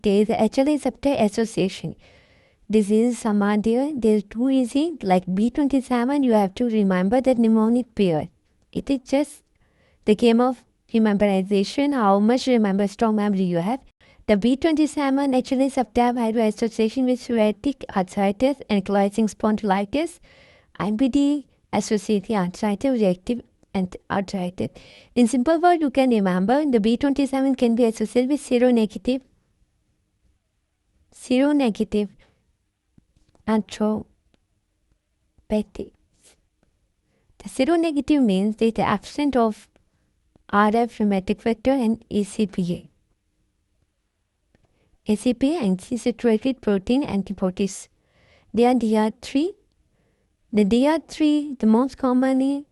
there is a HLA subtype association. Diseases some are there, they're too easy. Like B27, you have to remember the mnemonic pair. It is just the game of memorization, how much remember strong memory you have. The B27 HLA subtype had association with psoriatic arthritis, ankylosing spondylitis, IBD associated arthritis, reactive and arthritis. In simple words, you can remember the B27 can be associated with seronegative arthropathy. The seronegative means there is the absence of RF rheumatic factor and ACPA. ACPA, anti-saturated protein antibodies. They are DR3. The DR3, the most commonly,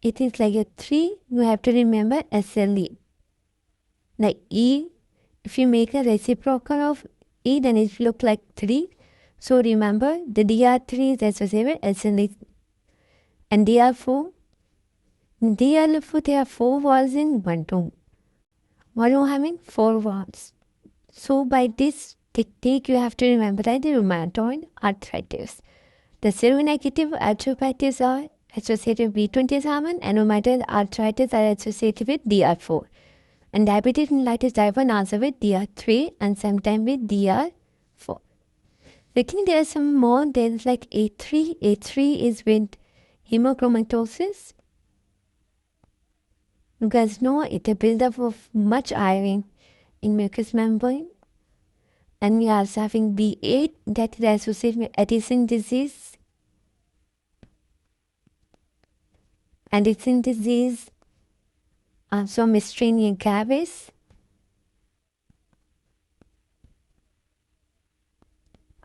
it is like a 3, you have to remember SLE. Like E, if you make a reciprocal of E, then it looks like 3. So remember, the DR3 is associated with SLE. And DR4, there are 4 walls in one room. One room having 4 walls. So by this technique, you have to remember that the rheumatoid arthritis. The seronegative arthropathies are associated with B27 and rheumatoid arthritis are associated with DR4. And diabetic mellitus type 1 also with DR3 and sometimes with DR4. I think there are some more. There is like A3. A3 is with hemochromatosis. You guys know it's a buildup of much iron in mucous membrane. And we are also having B8 that is associated with Addison disease. Addison disease, also myasthenia gravis.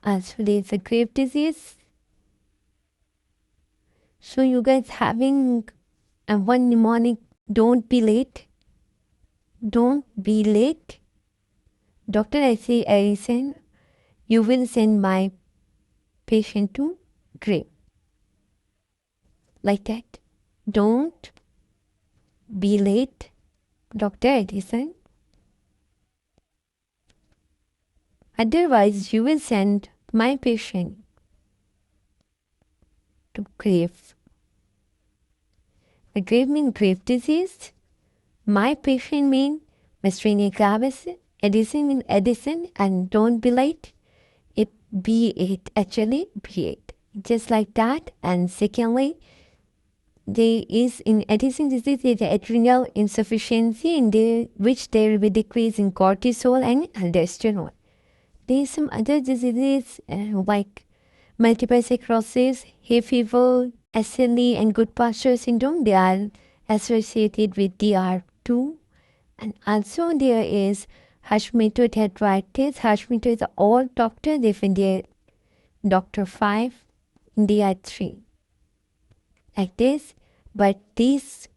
Also there is a Graves' disease. So you guys having one mnemonic, don't be late. Don't be late. Dr. Edison, you will send my patient to grave. Like that. Don't be late, Dr. Edison. Otherwise, you will send my patient to grave. The grave means grave disease. My patient means myasthenia gravis. Edison means Edison, and don't be late. It B8, actually B8. Just like that. And secondly, there is in Addison disease there is adrenal insufficiency in which there will be decrease in cortisol and aldosterone. There is some other diseases like multiple sclerosis, hay fever, SLE and Goodpasture syndrome. They are associated with DR2. And also there is Hashimoto's arthritis. Hashimoto is all doctor. They find their Dr. 5, DR3. Like this. But this,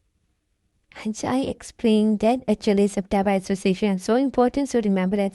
as I explained, that HLA subtype association is so important. So remember that